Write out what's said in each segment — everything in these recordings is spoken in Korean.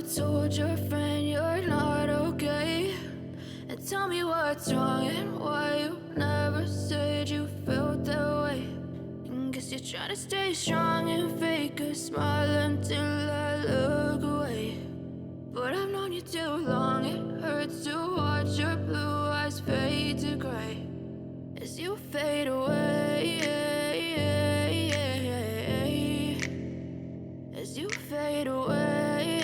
told your friend you're not okay? And tell me what's wrong and why you never said you felt that way. And guess you're trying to stay strong and fake a smile until I look away. But I've known you too long, it hurts to watch your blue eyes fade to gray as you fade away, as you fade away.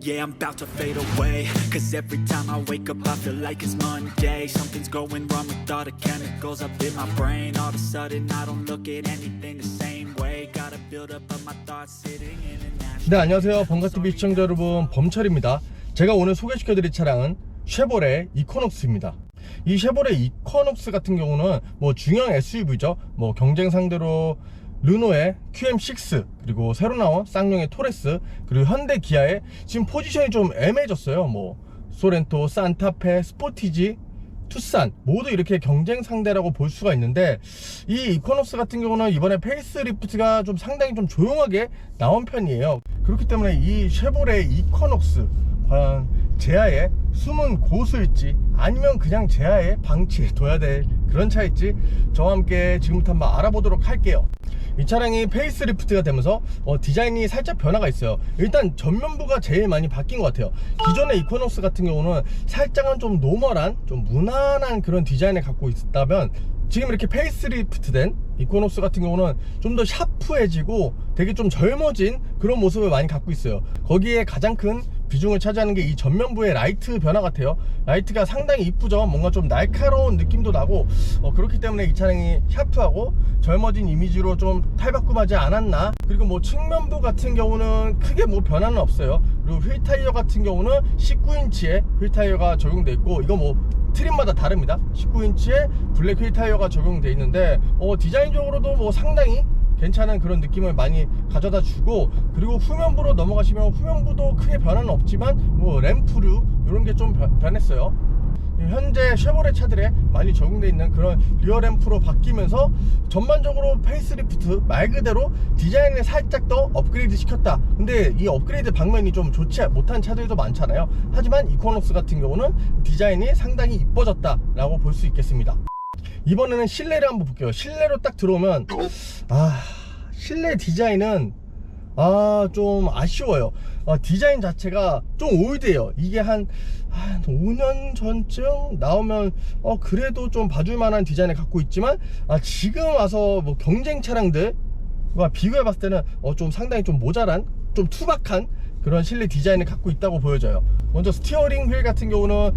Yeah, I'm about to fade away. Cause every time I wake up I feel like it's Monday. Something's going wrong with all the chemicals up in my brain. All of a sudden I don't look at anything the same way. Gotta build up of my thoughts sitting in an ashtray. 네, 안녕하세요. 범가TV 시청자 여러분, 범철입니다. 제가 오늘 소개시켜드릴 차량은 쉐보레 이코녹스입니다. 이 쉐보레 이코녹스 같은 경우는 뭐 중형 SUV죠. 뭐 경쟁 상대로 르노의 QM6, 그리고 새로 나온 쌍용의 토레스, 그리고 현대 기아의 지금 포지션이 좀 애매해졌어요. 뭐 소렌토, 산타페, 스포티지, 투싼 모두 이렇게 경쟁 상대라고 볼 수가 있는데, 이 이코녹스 같은 경우는 이번에 페이스리프트가 좀 상당히 좀 조용하게 나온 편이에요. 그렇기 때문에 이 쉐보레 이코녹스 과연 제아의 숨은 고수일지 아니면 그냥 제아의 방치해 둬야 될 그런 차일지 저와 함께 지금부터 한번 알아보도록 할게요. 이 차량이 페이스리프트가 되면서 디자인이 살짝 변화가 있어요. 일단 전면부가 제일 많이 바뀐 것 같아요. 기존의 이코녹스 같은 경우는 살짝은 좀 노멀한, 좀 무난한 그런 디자인을 갖고 있다면, 지금 이렇게 페이스리프트 된 이코녹스 같은 경우는 좀 더 샤프해지고 되게 좀 젊어진 그런 모습을 많이 갖고 있어요. 거기에 가장 큰 비중을 차지하는 게 이 전면부의 라이트 변화 같아요. 라이트가 상당히 이쁘죠. 뭔가 좀 날카로운 느낌도 나고, 그렇기 때문에 이 차량이 샤프하고 젊어진 이미지로 좀 탈바꿈하지 않았나. 그리고 뭐 측면부 같은 경우는 크게 뭐 변화는 없어요. 그리고 휠 타이어 같은 경우는 19인치의 휠 타이어가 적용돼 있고, 이거 뭐 트림마다 다릅니다. 19인치의 블랙 휠 타이어가 적용돼 있는데, 디자인적으로도 뭐 상당히 괜찮은 그런 느낌을 많이 가져다 주고, 그리고 후면부로 넘어가시면 후면부도 크게 변화는 없지만 뭐 램프류 이런 게 좀 변했어요. 현재 쉐보레 차들에 많이 적용되어 있는 그런 리어 램프로 바뀌면서 전반적으로 페이스리프트 말 그대로 디자인을 살짝 더 업그레이드 시켰다. 근데 이 업그레이드 방면이 좀 좋지 못한 차들도 많잖아요. 하지만 이코녹스 같은 경우는 디자인이 상당히 이뻐졌다 라고 볼 수 있겠습니다. 이번에는 실내를 한번 볼게요. 실내로 딱 들어오면 실내 디자인은 좀 아쉬워요. 디자인 자체가 좀 올드해요. 이게 한 5년 전쯤 나오면 그래도 좀 봐줄 만한 디자인을 갖고 있지만, 지금 와서 뭐 경쟁 차량들과 비교해 봤을 때는 좀 상당히 좀 모자란, 좀 투박한 그런 실내 디자인을 갖고 있다고 보여져요. 먼저 스티어링 휠 같은 경우는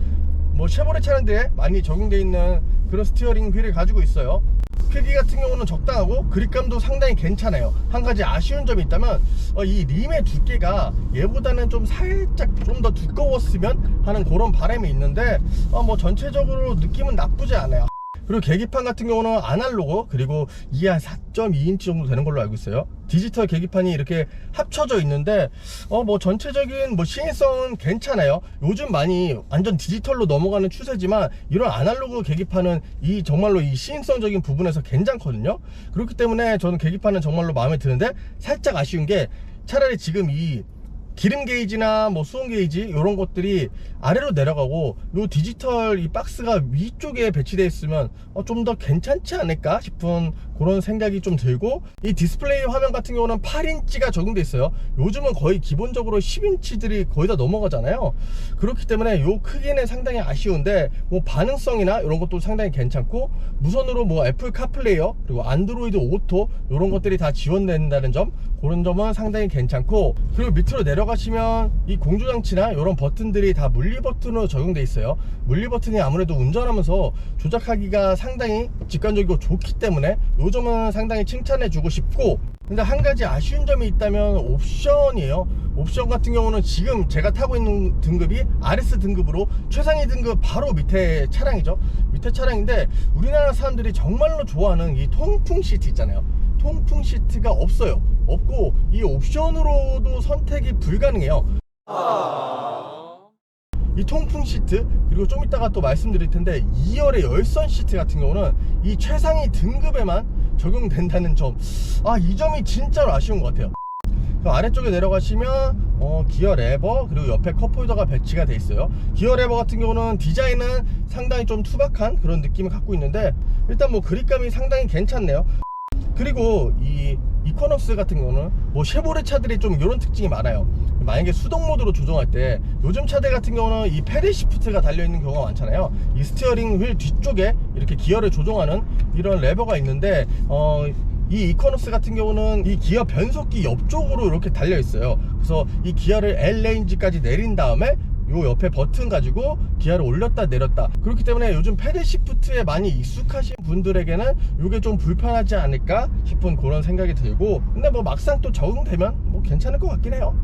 뭐 쉐보레 차량들에 많이 적용되어 있는 그런 스티어링 휠을 가지고 있어요. 크기 같은 경우는 적당하고 그립감도 상당히 괜찮아요. 한 가지 아쉬운 점이 있다면 이 림의 두께가 얘보다는 좀 살짝 좀 더 두꺼웠으면 하는 그런 바람이 있는데, 뭐 전체적으로 느낌은 나쁘지 않아요. 그리고 계기판 같은 경우는 아날로그, 그리고 이게 한 4.2인치 정도 되는 걸로 알고 있어요. 디지털 계기판이 이렇게 합쳐져 있는데, 뭐 전체적인 뭐 시인성은 괜찮아요. 요즘 많이 완전 디지털로 넘어가는 추세지만 이런 아날로그 계기판은 정말로 이 시인성적인 부분에서 괜찮거든요. 그렇기 때문에 저는 계기판은 정말로 마음에 드는데, 살짝 아쉬운 게 차라리 지금 이 기름 게이지나 뭐 수온 게이지 이런 것들이 아래로 내려가고 요 디지털 이 박스가 위쪽에 배치되어 있으면 좀 더 괜찮지 않을까 싶은 그런 생각이 좀 들고, 이 디스플레이 화면 같은 경우는 8인치가 적용돼 있어요. 요즘은 거의 기본적으로 10인치들이 거의 다 넘어가잖아요. 그렇기 때문에 요 크기는 상당히 아쉬운데, 뭐 반응성이나 이런 것도 상당히 괜찮고, 무선으로 뭐 애플 카플레이어 그리고 안드로이드 오토 이런 것들이 다 지원된다는 점, 그런 점은 상당히 괜찮고, 그리고 밑으로 내려가시면 이 공조장치나 이런 버튼들이 다 물리 버튼으로 적용돼 있어요. 물리 버튼이 아무래도 운전하면서 조작하기가 상당히 직관적이고 좋기 때문에 요 점은 상당히 칭찬해 주고 싶고, 근데 한 가지 아쉬운 점이 있다면 옵션이에요. 옵션 같은 경우는 지금 제가 타고 있는 등급이 RS 등급으로 최상위 등급 바로 밑에 차량이죠. 밑에 차량인데, 우리나라 사람들이 정말로 좋아하는 이 통풍 시트 있잖아요. 통풍 시트가 없고 이 옵션으로도 선택이 불가능해요. 이 통풍 시트, 그리고 좀 이따가 또 말씀드릴 텐데 2열의 열선 시트 같은 경우는 이 최상위 등급에만 적용된다는 점, 이 점이 진짜로 아쉬운 것 같아요. 그 아래쪽에 내려가시면 기어 레버 그리고 옆에 컵홀더가 배치가 돼 있어요. 기어 레버 같은 경우는 디자인은 상당히 좀 투박한 그런 느낌을 갖고 있는데 일단 뭐 그립감이 상당히 괜찮네요. 그리고 이 이코넉스 같은 경우는 뭐 쉐보레 차들이 좀 이런 특징이 많아요. 만약에 수동 모드로 조정할 때 요즘 차들 같은 경우는 이 패들 시프트가 달려있는 경우가 많잖아요. 이 스티어링 휠 뒤쪽에 이렇게 기어를 조정하는 이런 레버가 있는데 이 이코넉스 같은 경우는 이 기어 변속기 옆쪽으로 이렇게 달려 있어요. 그래서 이 기어를 L 레인지까지 내린 다음에 요 옆에 버튼 가지고 기어를 올렸다 내렸다. 그렇기 때문에 요즘 패들 시프트에 많이 익숙하신 분들에게는 이게 좀 불편하지 않을까 싶은 그런 생각이 들고, 근데 뭐 막상 또 적응되면 뭐 괜찮을 것 같긴 해요.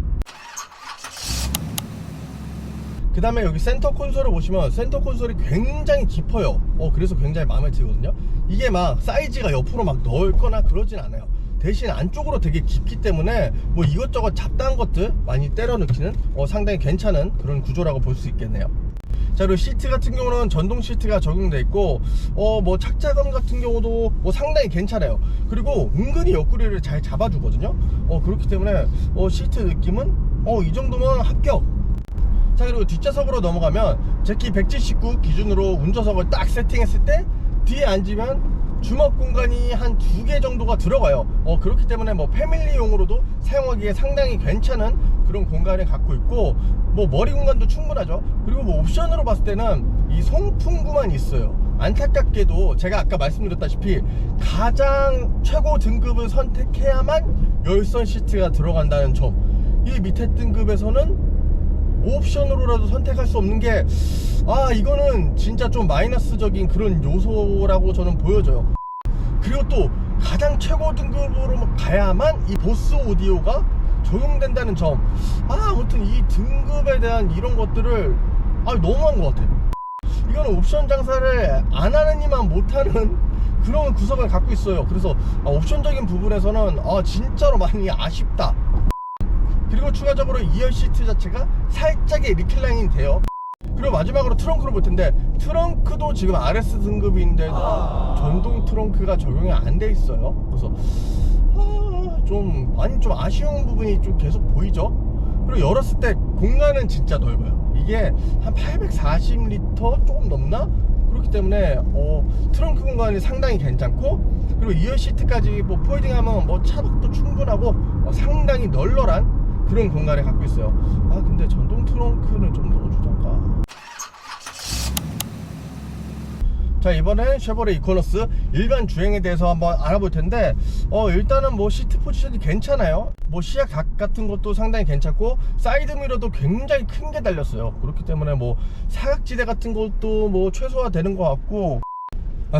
그 다음에 여기 센터 콘솔을 보시면 센터 콘솔이 굉장히 깊어요. 그래서 굉장히 마음에 들거든요. 이게 막 사이즈가 옆으로 막 넓거나 그러진 않아요. 대신 안쪽으로 되게 깊기 때문에 뭐 이것저것 잡다한 것들 많이 때려 넣기는 상당히 괜찮은 그런 구조라고 볼 수 있겠네요. 자, 그리고 시트 같은 경우는 전동 시트가 적용되어 있고 뭐 착자감 같은 경우도 뭐 상당히 괜찮아요. 그리고 은근히 옆구리를 잘 잡아주거든요. 그렇기 때문에 시트 느낌은 이 정도면 합격. 자, 그리고 뒷좌석으로 넘어가면 제 키 179 기준으로 운전석을 딱 세팅했을 때 뒤에 앉으면 주먹 공간이 한 2개 정도가 들어가요. 그렇기 때문에 뭐 패밀리용으로도 사용하기에 상당히 괜찮은 그런 공간을 갖고 있고, 뭐 머리 공간도 충분하죠. 그리고 뭐 옵션으로 봤을 때는 이 송풍구만 있어요. 안타깝게도 제가 아까 말씀드렸다시피 가장 최고 등급을 선택해야만 열선 시트가 들어간다는 점, 이 밑에 등급에서는 옵션으로라도 선택할 수 없는 게 이거는 진짜 좀 마이너스적인 그런 요소라고 저는 보여져요. 그리고 또 가장 최고 등급으로 가야만 이 보스 오디오가 적용된다는 점, 아무튼 이 등급에 대한 이런 것들을 너무한 것 같아요. 이거는 옵션 장사를 안 하는 이만 못하는 그런 구석을 갖고 있어요. 그래서 옵션적인 부분에서는 진짜로 많이 아쉽다. 그리고 추가적으로 2열 시트 자체가 살짝의 리클라인이 돼요. 그리고 마지막으로 트렁크를 볼 텐데, 트렁크도 지금 RS 등급인데도 전동 트렁크가 적용이 안 돼 있어요. 그래서 좀 아쉬운 부분이 좀 계속 보이죠. 그리고 열었을 때 공간은 진짜 넓어요. 이게 한 840리터 조금 넘나? 그렇기 때문에 트렁크 공간이 상당히 괜찮고, 그리고 2열 시트까지 뭐 폴딩하면 뭐 차박도 충분하고 상당히 널널한 그런 공간을 갖고 있어요. 근데 전동 트렁크는 좀 넣어주던가. 자, 이번엔 쉐보레 이코넉스 일반 주행에 대해서 한번 알아볼 텐데, 일단은 뭐 시트 포지션이 괜찮아요. 뭐 시야 각 같은 것도 상당히 괜찮고, 사이드미러도 굉장히 큰 게 달렸어요. 그렇기 때문에 뭐 사각지대 같은 것도 뭐 최소화되는 것 같고,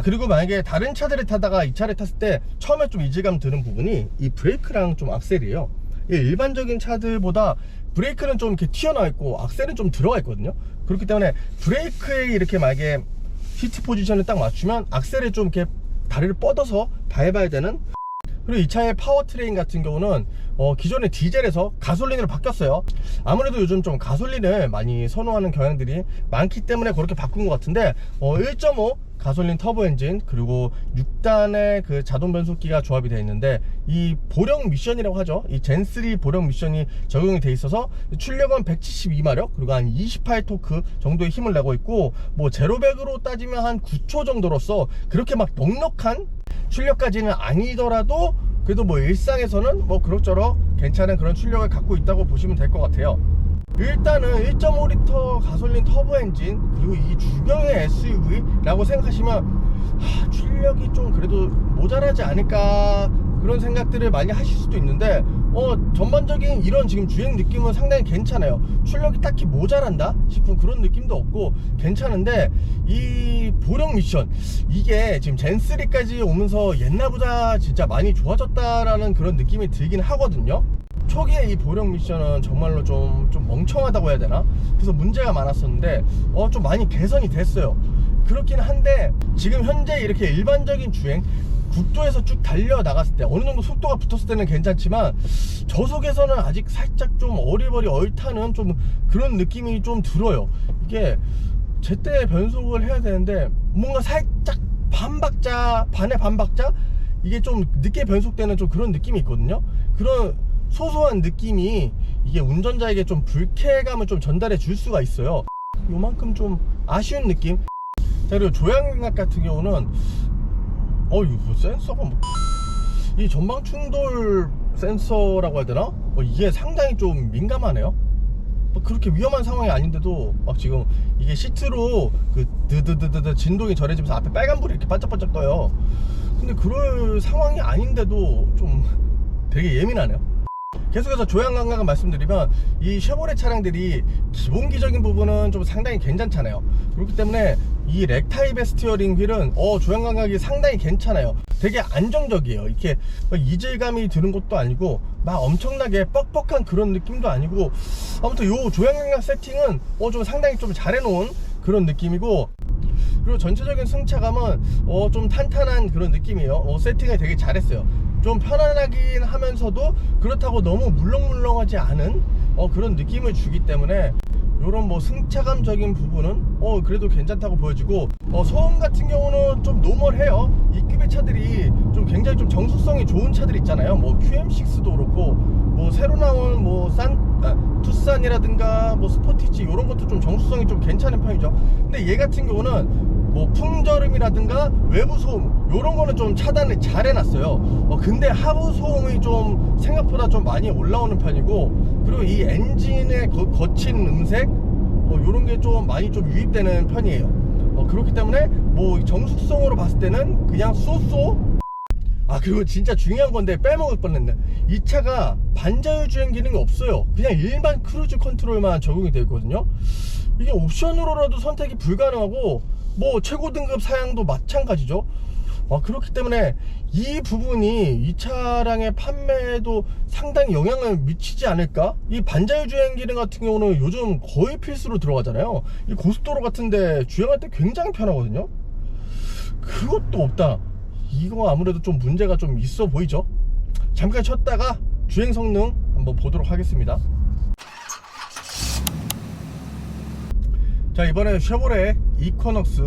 그리고 만약에 다른 차들을 타다가 이 차를 탔을 때 처음에 좀 이질감 드는 부분이 이 브레이크랑 좀 악셀이에요. 일반적인 차들보다 브레이크는 좀 이렇게 튀어나와 있고 악셀은 좀 들어가 있거든요. 그렇기 때문에 브레이크에 이렇게 만약에 시트 포지션을 딱 맞추면 악셀을 좀 이렇게 다리를 뻗어서 밟아야 되는. 그리고 이 차의 파워트레인 같은 경우는 기존의 디젤에서 가솔린으로 바뀌었어요. 아무래도 요즘 좀 가솔린을 많이 선호하는 경향들이 많기 때문에 그렇게 바꾼 것 같은데, 1.5 가솔린 터보 엔진 그리고 6단의 그 자동 변속기가 조합이 되어 있는데, 이 보령 미션이라고 하죠. 이 젠3 보령 미션이 적용이 되어 있어서 출력은 172마력 그리고 한 28토크 정도의 힘을 내고 있고, 뭐 제로백으로 따지면 한 9초 정도로서 그렇게 막 넉넉한 출력까지는 아니더라도 그래도 뭐 일상에서는 뭐 그럭저럭 괜찮은 그런 출력을 갖고 있다고 보시면 될 것 같아요. 일단은 1.5리터 가솔린 터보 엔진 그리고 이 주경의 SUV라고 생각하시면 출력이 좀 그래도 모자라지 않을까 그런 생각들을 많이 하실 수도 있는데, 전반적인 이런 지금 주행 느낌은 상당히 괜찮아요. 출력이 딱히 모자란다 싶은 그런 느낌도 없고 괜찮은데, 이 보령 미션 이게 지금 젠3까지 오면서 옛날보다 진짜 많이 좋아졌다라는 그런 느낌이 들긴 하거든요. 초기에 이 보령 미션은 정말로 좀 멍청하다고 해야 되나? 그래서 문제가 많았었는데 좀 많이 개선이 됐어요. 그렇긴 한데 지금 현재 이렇게 일반적인 주행 국도에서 쭉 달려 나갔을 때 어느 정도 속도가 붙었을 때는 괜찮지만 저속에서는 아직 살짝 좀 어리버리 얼타는 좀 그런 느낌이 좀 들어요. 이게 제때 변속을 해야 되는데 뭔가 살짝 반의 반박자 이게 좀 늦게 변속되는 좀 그런 느낌이 있거든요. 그런 소소한 느낌이 이게 운전자에게 좀 불쾌감을 좀 전달해 줄 수가 있어요. 요만큼 좀 아쉬운 느낌. 자, 그리고 조향각 같은 경우는 이거 센서가 이 전방 충돌 센서라고 해야 되나? 이게 상당히 좀 민감하네요. 그렇게 위험한 상황이 아닌데도 막 지금 이게 시트로 그 드드드드 진동이 전해지면서 앞에 빨간불이 이렇게 반짝반짝 떠요. 근데 그럴 상황이 아닌데도 좀 되게 예민하네요. 계속해서 조향 감각을 말씀드리면 이 쉐보레 차량들이 기본기적인 부분은 좀 상당히 괜찮잖아요. 그렇기 때문에 이 렉 타입의 스티어링 휠은 조향 감각이 상당히 괜찮아요. 되게 안정적이에요. 이렇게 막 이질감이 드는 것도 아니고 막 엄청나게 뻑뻑한 그런 느낌도 아니고, 아무튼 요 조향 감각 세팅은 좀 상당히 좀 잘 해놓은 그런 느낌이고, 그리고 전체적인 승차감은 좀 탄탄한 그런 느낌이에요. 세팅을 되게 잘했어요. 좀 편안하긴 하면서도 그렇다고 너무 물렁물렁하지 않은 그런 느낌을 주기 때문에 요런 뭐 승차감적인 부분은 그래도 괜찮다고 보여지고, 소음 같은 경우는 좀 노멀해요. 이 급의 차들이 좀 굉장히 좀 정수성이 좋은 차들 있잖아요. 뭐 QM6도 그렇고, 뭐 새로 나온 뭐 투싼이라든가 뭐 스포티지 요런 것도 좀 정수성이 좀 괜찮은 편이죠. 근데 얘 같은 경우는 뭐 풍절음이라든가 외부 소음 요런 거는 좀 차단을 잘 해놨어요. 근데 하부 소음이 좀 생각보다 좀 많이 올라오는 편이고, 그리고 이 엔진의 거친 음색 요런 게 좀 많이 좀 유입되는 편이에요. 그렇기 때문에 뭐 정숙성으로 봤을 때는 그냥 쏘쏘. 그리고 진짜 중요한 건데 빼먹을 뻔했네. 이 차가 반자율 주행 기능이 없어요. 그냥 일반 크루즈 컨트롤만 적용이 되어 있거든요. 이게 옵션으로라도 선택이 불가능하고, 뭐 최고 등급 사양도 마찬가지죠. 그렇기 때문에 이 부분이 이 차량의 판매에도 상당히 영향을 미치지 않을까? 이 반자율 주행 기능 같은 경우는 요즘 거의 필수로 들어가잖아요. 이 고속도로 같은데 주행할 때 굉장히 편하거든요. 그것도 없다. 이거 아무래도 좀 문제가 좀 있어 보이죠. 잠깐 쉬었다가 주행 성능 한번 보도록 하겠습니다. 자, 이번에 쉐보레 이코넉스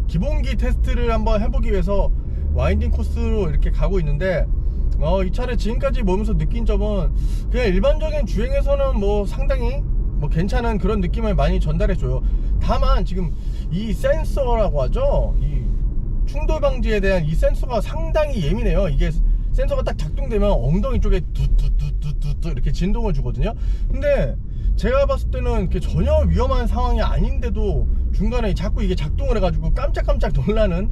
기본기 테스트를 한번 해보기 위해서 와인딩 코스로 이렇게 가고 있는데, 이 차를 지금까지 보면서 느낀 점은 그냥 일반적인 주행에서는 뭐 상당히 뭐 괜찮은 그런 느낌을 많이 전달해줘요. 다만 지금 이 센서라고 하죠, 이 충돌 방지에 대한 이 센서가 상당히 예민해요. 이게 센서가 딱 작동되면 엉덩이 쪽에 뚜뚜뚜뚜뚜 이렇게 진동을 주거든요. 근데 제가 봤을 때는 이렇게 전혀 위험한 상황이 아닌데도 중간에 자꾸 이게 작동을 해가지고 깜짝깜짝 놀라는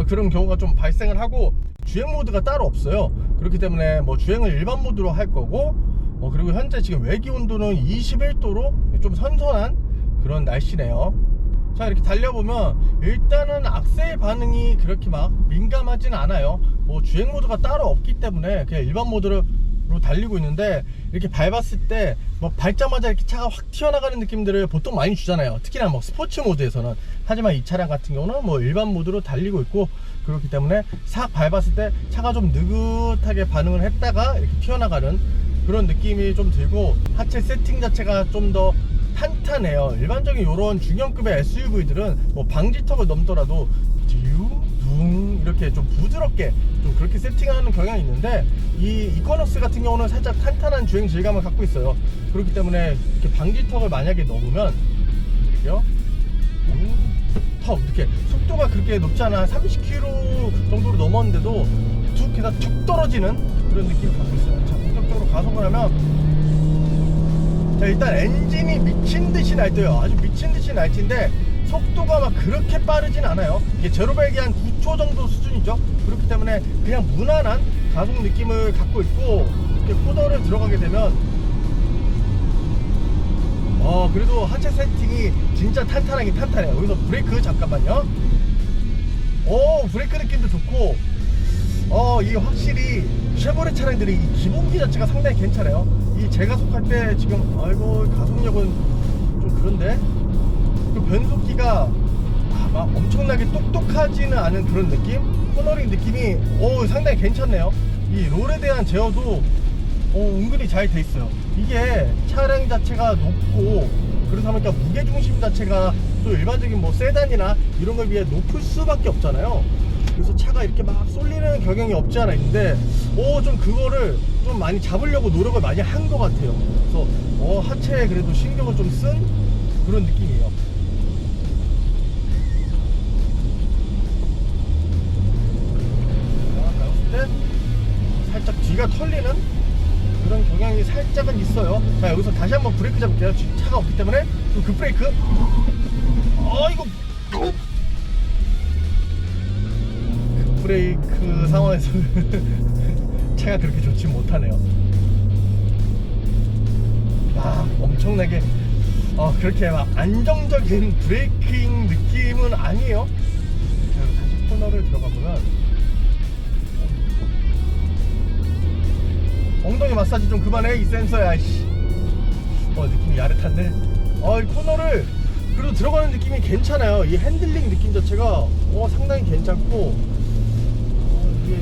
그런 경우가 좀 발생을 하고, 주행 모드가 따로 없어요. 그렇기 때문에 뭐 주행을 일반 모드로 할 거고, 그리고 현재 지금 외기 온도는 21도로 좀 선선한 그런 날씨네요. 자, 이렇게 달려보면 일단은 악셀 반응이 그렇게 막 민감하진 않아요. 뭐 주행 모드가 따로 없기 때문에 그냥 일반 모드로 달리고 있는데, 이렇게 밟았을 때 뭐 밟자마자 이렇게 차가 확 튀어나가는 느낌들을 보통 많이 주잖아요. 특히나 뭐 스포츠 모드에서는. 하지만 이 차량 같은 경우는 뭐 일반 모드로 달리고 있고, 그렇기 때문에 싹 밟았을 때 차가 좀 느긋하게 반응을 했다가 이렇게 튀어나가는 그런 느낌이 좀 들고, 하체 세팅 자체가 좀 더 탄탄해요. 일반적인 이런 중형급의 SUV들은 뭐 방지턱을 넘더라도 둥 이렇게 좀 부드럽게 좀 그렇게 세팅하는 경향이 있는데, 이 이코넉스 같은 경우는 살짝 탄탄한 주행 질감을 갖고 있어요. 그렇기 때문에 이렇게 방지턱을 만약에 넘으면 이렇게요, 턱 이렇게 속도가 그렇게 높지 않아 30km 정도로 넘었는데도 툭 해서 툭 떨어지는 그런 느낌을 갖고 있어요. 자, 본격적으로 가속을 하면, 자, 일단 엔진이 미친듯이 날뛰어요. 아주 미친듯이 날뛰는데 속도가 막 그렇게 빠르진 않아요. 이게 제로백이 한 9초 정도 수준이죠. 그렇기 때문에 그냥 무난한 가속 느낌을 갖고 있고, 이렇게 코너를 들어가게 되면 그래도 하체 세팅이 진짜 탄탄하긴 탄탄해요. 여기서 브레이크 잠깐만요. 브레이크 느낌도 좋고, 이게 확실히 쉐보레 차량들이 이 기본기 자체가 상당히 괜찮아요. 이 제가속할 때 지금 가속력은 좀 그런데, 그 변속기가 막 엄청나게 똑똑하지는 않은 그런 느낌? 코너링 느낌이 상당히 괜찮네요. 이 롤에 대한 제어도 은근히 잘 돼 있어요. 이게 차량 자체가 높고, 그러다 보니까 무게중심 자체가 또 일반적인 뭐 세단이나 이런 거에 비해 높을 수밖에 없잖아요. 그래서 차가 이렇게 막 쏠리는 경향이 없지 않아 있는데, 좀 그거를 좀 많이 잡으려고 노력을 많이 한 것 같아요. 그래서 하체에 그래도 신경을 좀 쓴 그런 느낌이에요. 나왔을 때 살짝 뒤가 털리는 그런 경향이 살짝은 있어요. 자, 여기서 다시 한번 브레이크 잡을게요. 지금 차가 없기 때문에 또 급브레이크. 이거 급브레이크 상황에서 차가 그렇게 좋지 못하네요. 엄청나게 그렇게 막 안정적인 브레이킹 느낌은 아니에요. 자, 다시 코너를 들어가 보면 엉덩이 마사지 좀 그만해 이 센서야. 느낌이 야릇한데. 이 코너를 그래도 들어가는 느낌이 괜찮아요. 이 핸들링 느낌 자체가 상당히 괜찮고, 이게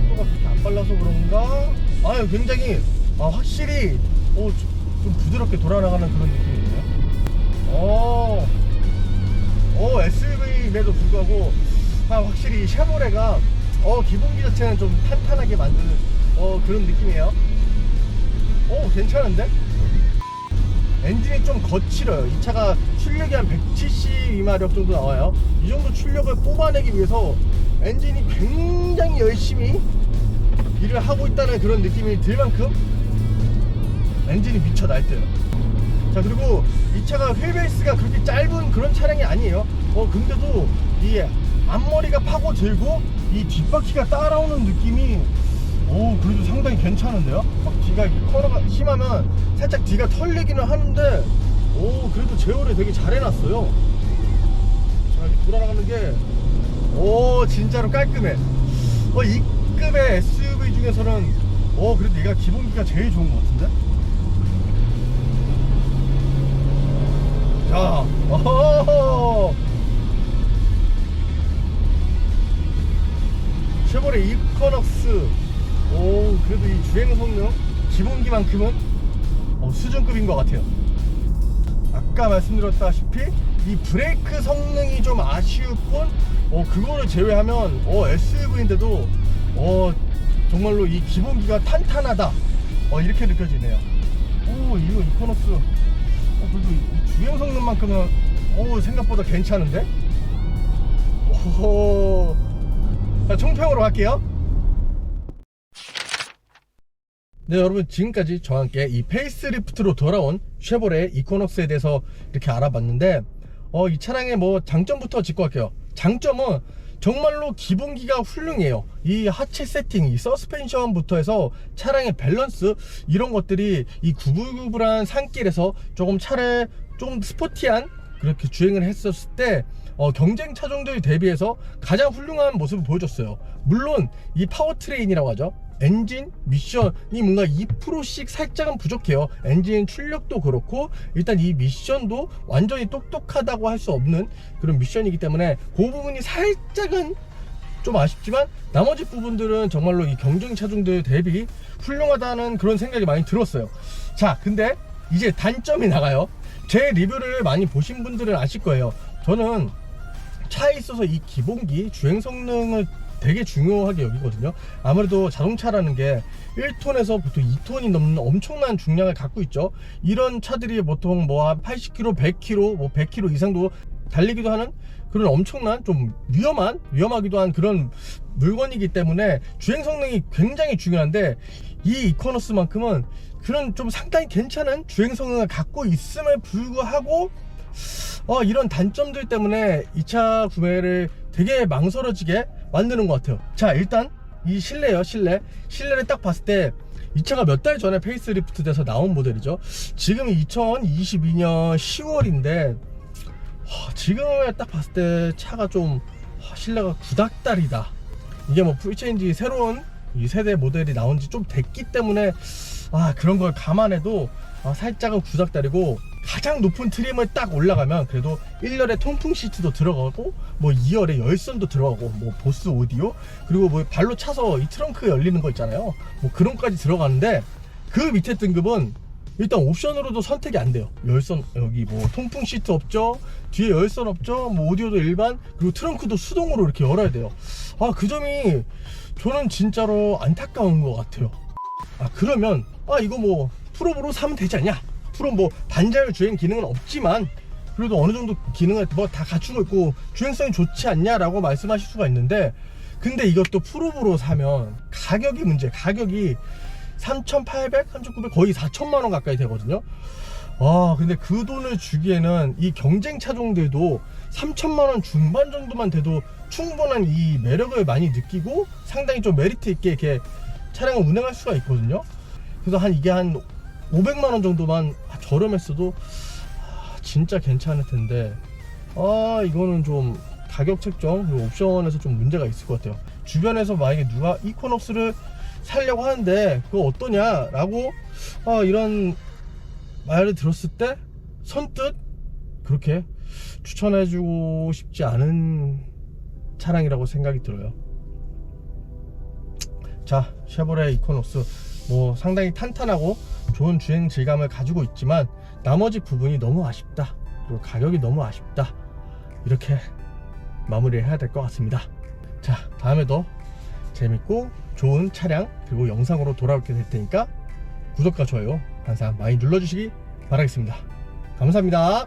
속도가 그렇게 안 빨라서 그런가? 굉장히 확실히 좀 부드럽게 돌아나가는 그런 느낌이네요. SUV임에도 불구하고 확실히 쉐보레가 기본기 자체는 좀 탄탄하게 만드는 그런 느낌이에요. 괜찮은데? 엔진이 좀 거칠어요. 이 차가 출력이 한 170 마력 정도 나와요. 이 정도 출력을 뽑아내기 위해서 엔진이 굉장히 열심히 일을 하고 있다는 그런 느낌이 들 만큼 엔진이 미쳐 날뛰어요. 자, 그리고 이 차가 휠베이스가 그렇게 짧은 그런 차량이 아니에요. 근데도 이 앞머리가 파고들고 이 뒷바퀴가 따라오는 느낌이 그래도 상당히 괜찮은데요? 막 뒤가 커너가 심하면 살짝 뒤가 털리기는 하는데 그래도 제어를 되게 잘 해놨어요. 자, 이렇게 돌아가는 게 진짜로 깔끔해. 이 급의 SUV 중에서는 그래도 얘가 기본기가 제일 좋은 것 같은데? 자, 쉐보레 이코넉스. 그래도 이 주행 성능 기본기만큼은 수준급인 것 같아요. 아까 말씀드렸다시피 이 브레이크 성능이 좀 아쉬울 뿐 그거를 제외하면 SUV인데도 정말로 이 기본기가 탄탄하다 이렇게 느껴지네요. 이거 이코넉스 그래도 이 주행 성능만큼은 생각보다 괜찮은데? 자, 총평으로 갈게요. 네, 여러분, 지금까지 저와 함께 이 페이스리프트로 돌아온 쉐보레 이코넉스에 대해서 이렇게 알아봤는데 이 차량의 장점부터 짚고 갈게요. 장점은 정말로 기본기가 훌륭해요. 이 하체 세팅, 이 서스펜션부터 해서 차량의 밸런스, 이런 것들이 이 구불구불한 산길에서 조금 차를 좀 스포티한 그렇게 주행을 했었을 때 경쟁 차종들 대비해서 가장 훌륭한 모습을 보여줬어요. 물론 이 파워트레인이라고 하죠. 엔진 미션이 뭔가 2%씩 살짝은 부족해요. 엔진 출력도 그렇고 일단 이 미션도 완전히 똑똑하다고 할 수 없는 그런 미션이기 때문에 그 부분이 살짝은 좀 아쉽지만 나머지 부분들은 정말로 이 경쟁 차종들 대비 훌륭하다는 그런 생각이 많이 들었어요. 자, 근데 이제 단점이 나가요. 제 리뷰를 많이 보신 분들은 아실 거예요. 저는 차에 있어서 이 기본기 주행 성능을 되게 중요하게 여기거든요. 아무래도 자동차라는 게 1톤에서 보통 2톤이 넘는 엄청난 중량을 갖고 있죠. 이런 차들이 보통 한 80km, 100km, 100km 이상도 달리기도 하는 그런 엄청난 좀 위험하기도 한 그런 물건이기 때문에 주행 성능이 굉장히 중요한데 이 이코노스만큼은 그런 좀 상당히 괜찮은 주행 성능을 갖고 있음에 불구하고 이런 단점들 때문에 이 차 구매를 되게 망설여지게 만드는 것 같아요. 자, 일단 이 실내요. 실내를 딱 봤을 때 이 차가 몇 달 전에 페이스리프트 돼서 나온 모델이죠. 지금이 2022년 10월인데 지금에 딱 봤을 때 차가 좀 실내가 구닥다리다. 이게 풀체인지 새로운 이 세대 모델이 나온 지 좀 됐기 때문에 그런 걸 감안해도 살짝은 구닥다리고, 가장 높은 트림을 딱 올라가면 그래도 1열에 통풍 시트도 들어가고 2열에 열선도 들어가고 보스 오디오, 그리고 발로 차서 이 트렁크 열리는 거 있잖아요. 그런 거까지 들어가는데 그 밑에 등급은 일단 옵션으로도 선택이 안 돼요. 열선, 여기 통풍 시트 없죠, 뒤에 열선 없죠, 오디오도 일반, 그리고 트렁크도 수동으로 이렇게 열어야 돼요. 그 점이 저는 진짜로 안타까운 것 같아요. 그러면 이거 뭐 풀업으로 사면 되지 않냐. 풀업 뭐 단자율 주행 기능은 없지만 그래도 어느 정도 기능을 뭐 다 갖추고 있고 주행성이 좋지 않냐라고 말씀하실 수가 있는데, 근데 이것도 풀업으로 사면 가격이 문제. 가격이 3,800, 3,900 거의 4천만원 가까이 되거든요. 근데 그 돈을 주기에는 이 경쟁 차종들도 3천만원 중반 정도만 돼도 충분한 이 매력을 많이 느끼고 상당히 좀 메리트 있게 이렇게 차량을 운행할 수가 있거든요. 그래서 이게 한 500만원 정도만 저렴했어도 진짜 괜찮을 텐데, 이거는 좀 가격 책정 그리고 옵션에서 좀 문제가 있을 것 같아요. 주변에서 만약에 누가 이코녹스를 살려고 하는데 그거 어떠냐 라고 이런 말을 들었을 때 선뜻 그렇게 추천해주고 싶지 않은 차량이라고 생각이 들어요. 자, 쉐보레 이코녹스 뭐 상당히 탄탄하고 좋은 주행 질감을 가지고 있지만 나머지 부분이 너무 아쉽다, 그리고 가격이 너무 아쉽다, 이렇게 마무리를 해야 될 것 같습니다. 자, 다음에도 재밌고 좋은 차량 그리고 영상으로 돌아오게 될 테니까 구독과 좋아요 항상 많이 눌러주시기 바라겠습니다. 감사합니다.